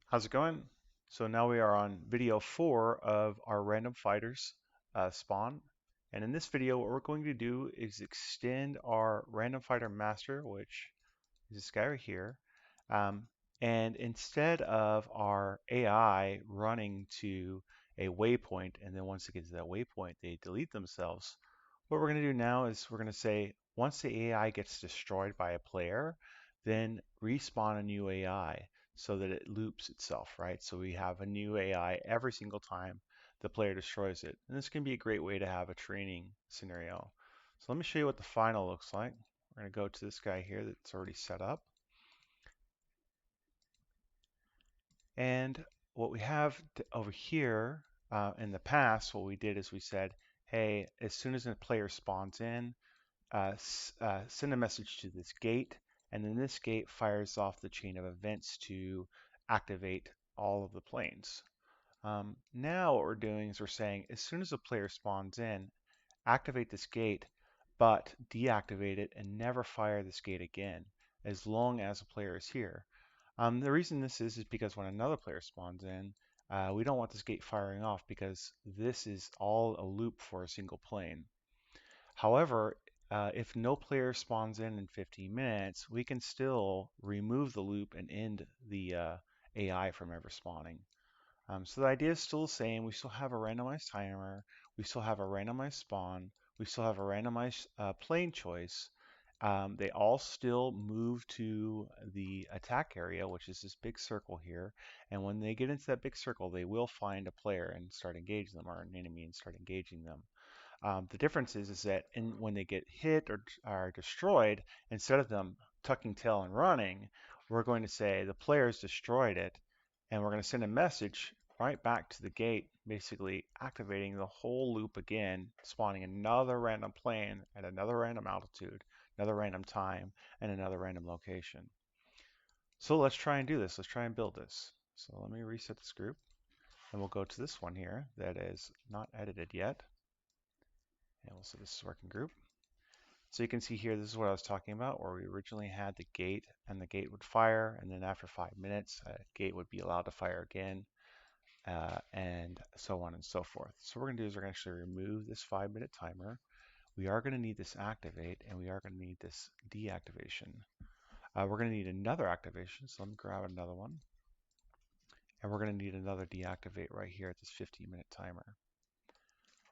How's it going? So now we are on video 4 of our random fighters spawn. And in this video, what we're going to do is extend our random fighter master, which is this guy right here. Um, and instead of our AI running to a waypoint, and then once it gets to that waypoint, they delete themselves, what we're going to do now is we're going to say once the AI gets destroyed by a player, then respawn a new AI so that it loops itself, right? So we have a new AI every single time the player destroys it. And this can be a great way to have a training scenario. So let me show you what the final looks like. We're going to go to this guy here that's already set up. And what we have over here in the past, what we did is we said, hey, as soon as a player spawns in, send a message to this gate, and then this gate fires off the chain of events to activate all of the planes. Now what we're doing is we're saying as soon as a player spawns in, activate this gate, but deactivate it and never fire this gate again as long as a player is here. The reason this is because when another player spawns in, we don't want this gate firing off because this is all a loop for a single plane. However, if no player spawns in 15 minutes, we can still remove the loop and end the AI from ever spawning. So the idea is still the same. We still have a randomized timer. We still have a randomized spawn. We still have a randomized plane choice. They all still move to the attack area, which is this big circle here. And when they get into that big circle, they will find a player and start engaging them, or an enemy and start engaging them. The difference is that when they get hit or are destroyed, instead of them tucking tail and running, we're going to say the player's destroyed it, and we're going to send a message right back to the gate, basically activating the whole loop again, spawning another random plane at another random altitude, another random time, and another random location. So let's try and do this. Let's try and build this. So let me reset this group, and we'll go to this one here that is not edited yet. And we'll say this is working group. So you can see here, this is what I was talking about, where we originally had the gate, and the gate would fire, and then after 5 minutes, a gate would be allowed to fire again, and so on and so forth. So what we're going to do is we're going to actually remove this 5-minute timer. We are going to need this activate, and we are going to need this deactivation. We're going to need another activation, so let me grab another one. And we're going to need another deactivate right here at this 15-minute timer.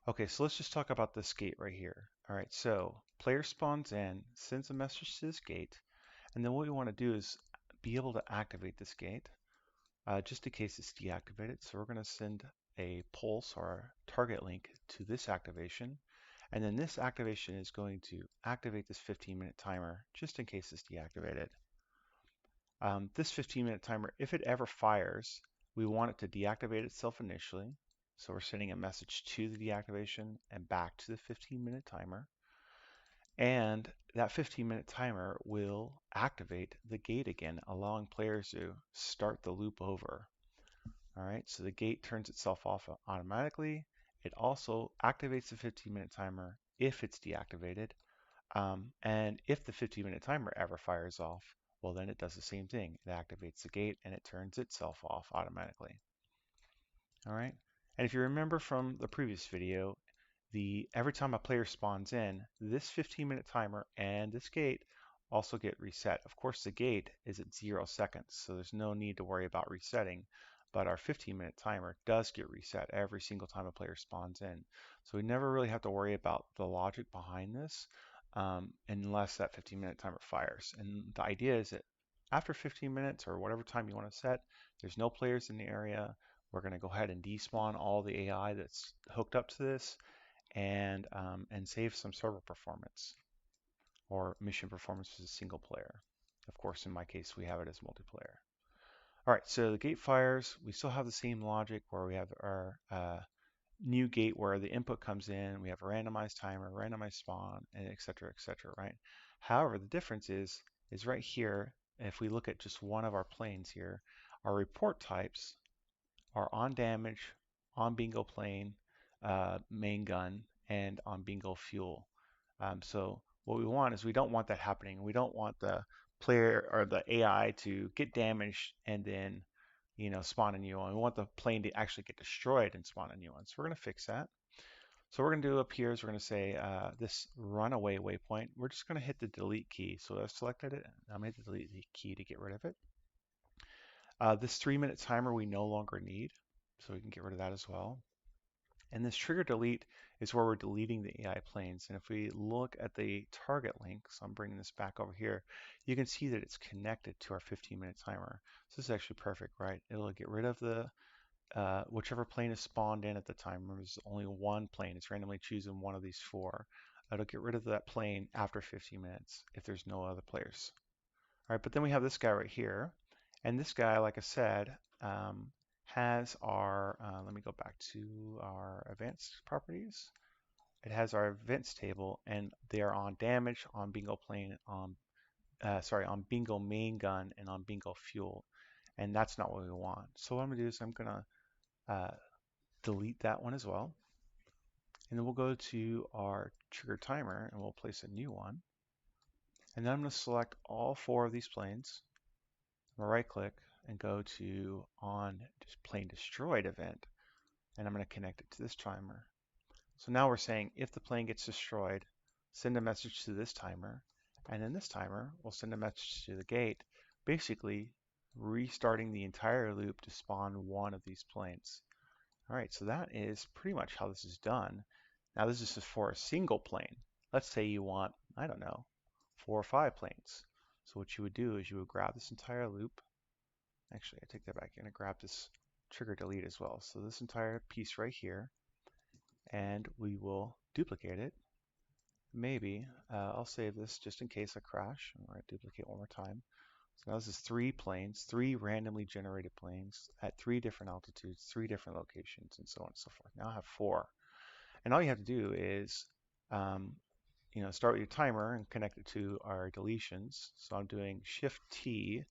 Okay, so let's just talk about this gate right here. All right, so player spawns in, sends a message to this gate, and then what we want to do is be able to activate this gate just in case it's deactivated. So we're going to send a pulse or a target link to this activation, and then this activation is going to activate this 15-minute timer just in case it's deactivated. This 15-minute timer, if it ever fires, we want it to deactivate itself initially. So we're sending a message to the deactivation and back to the 15-minute timer. And that 15-minute timer will activate the gate again, allowing players to start the loop over. All right, so the gate turns itself off automatically. It also activates the 15-minute timer if it's deactivated. And if the 15-minute timer ever fires off, well, then it does the same thing. It activates the gate and it turns itself off automatically. All right. And if you remember from the previous video, every time a player spawns in, this 15-minute timer and this gate also get reset. Of course, the gate is at 0 seconds, so there's no need to worry about resetting. But our 15-minute timer does get reset every single time a player spawns in. So we never really have to worry about the logic behind this unless that 15-minute timer fires. And the idea is that after 15 minutes or whatever time you want to set, there's no players in the area. We're going to go ahead and despawn all the AI that's hooked up to this and save some server performance or mission performance as a single player. Of course, in my case, we have it as multiplayer. All right, so the gate fires. We still have the same logic where we have our new gate where the input comes in. We have a randomized timer, randomized spawn, and et cetera, right? However, the difference is right here. If we look at just one of our planes here, our report types are on damage, on bingo plane, main gun, and on bingo fuel. So what we want is we don't want that happening. We don't want the player or the AI to get damaged and then spawn a new one. We want the plane to actually get destroyed and spawn a new one. So we're going to fix that. So what we're going to do up here is we're going to say this runaway waypoint. We're just going to hit the delete key. So I've selected it. I'm going to hit the delete key to get rid of it. This 3-minute timer we no longer need, so we can get rid of that as well. And this trigger delete is where we're deleting the AI planes. And if we look at the target link, so I'm bringing this back over here, you can see that it's connected to our 15-minute timer. So this is actually perfect, right? It'll get rid of the whichever plane is spawned in at the time. Remember, there's only one plane. It's randomly choosing one of these four. It'll get rid of that plane after 15 minutes if there's no other players. All right, but then we have this guy right here. And this guy, like I said, has our, let me go back to our advanced properties. It has our events table, and they are on damage, on bingo plane, on, on bingo main gun, and on bingo fuel. And that's not what we want. So what I'm gonna do is I'm gonna delete that one as well. And then we'll go to our trigger timer and we'll place a new one. And then I'm gonna select all four of these planes. I'm gonna right click and go to on plane destroyed event, and I'm going to connect it to this timer. So now we're saying if the plane gets destroyed, send a message to this timer, and then this timer will send a message to the gate, basically restarting the entire loop to spawn one of these planes. All right, so that is pretty much how this is done. Now this is for a single plane. Let's say you want, I don't know, 4 or 5 planes. So what you would do is you would grab this entire loop. Actually, I take that back. I'm going to grab this trigger delete as well. So this entire piece right here, and we will duplicate it. Maybe I'll save this just in case I crash. I'm going to duplicate one more time. So now this is 3 planes, 3 randomly generated planes at 3 different altitudes, 3 different locations, and so on and so forth. Now I have 4. And all you have to do is start with your timer and connect it to our deletions. So I'm doing Shift T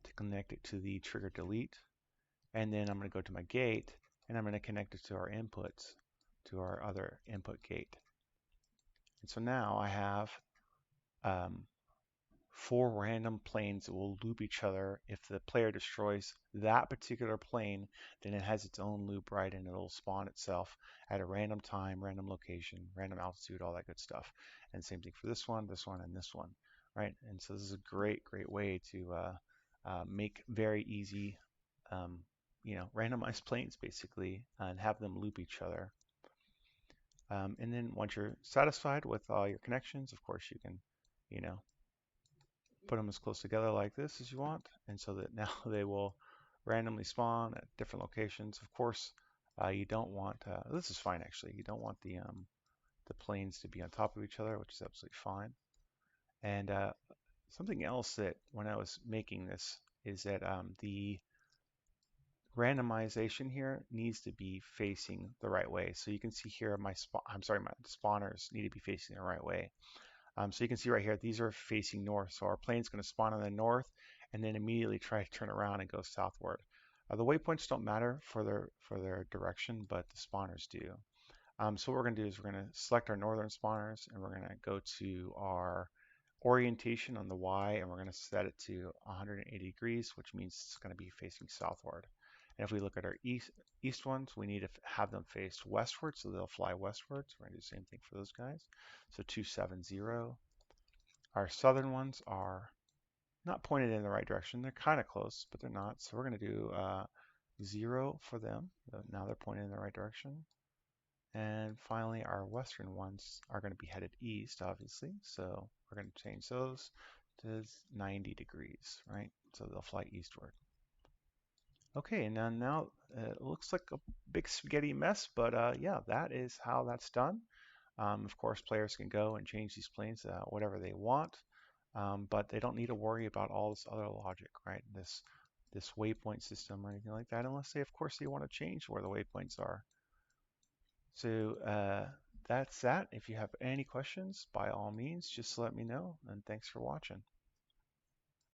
to connect it to the trigger delete. And then I'm going to go to my gate and I'm going to connect it to our inputs, to our other input gate. And so now I have 4 random planes that will loop each other. If the player destroys that particular plane, then it has its own loop, right? And it'll spawn itself at a random time, random location, random altitude, all that good stuff. And same thing for this one, and this one, right? And so this is a great, great way to make very easy, randomized planes basically, and have them loop each other. And then once you're satisfied with all your connections, of course, you can, put them as close together like this as you want, and so that now they will randomly spawn at different locations. Of course, you don't want, this is fine actually, you don't want the planes to be on top of each other, which is absolutely fine. And something else that when I was making this is that the randomization here needs to be facing the right way. So you can see here my spawners need to be facing the right way. So you can see right here, these are facing north. So our plane's going to spawn in the north and then immediately try to turn around and go southward. The waypoints don't matter for their direction, but the spawners do. So what we're going to do is we're going to select our northern spawners and we're going to go to our orientation on the Y and we're going to set it to 180 degrees, which means it's going to be facing southward. And if we look at our east ones, we need to have them face westward, so they'll fly westward. So we're going to do the same thing for those guys. So 270. Our southern ones are not pointed in the right direction. They're kind of close, but they're not. So we're going to do 0 for them. Now they're pointed in the right direction. And finally, our western ones are going to be headed east, obviously. So we're going to change those to 90 degrees, right? So they'll fly eastward. Okay, and now it looks like a big spaghetti mess, but yeah, that is how that's done. Of course, players can go and change these planes whatever they want, but they don't need to worry about all this other logic, right? This waypoint system or anything like that, unless they, of course, they want to change where the waypoints are. So that's that. If you have any questions, by all means, just let me know, and thanks for watching.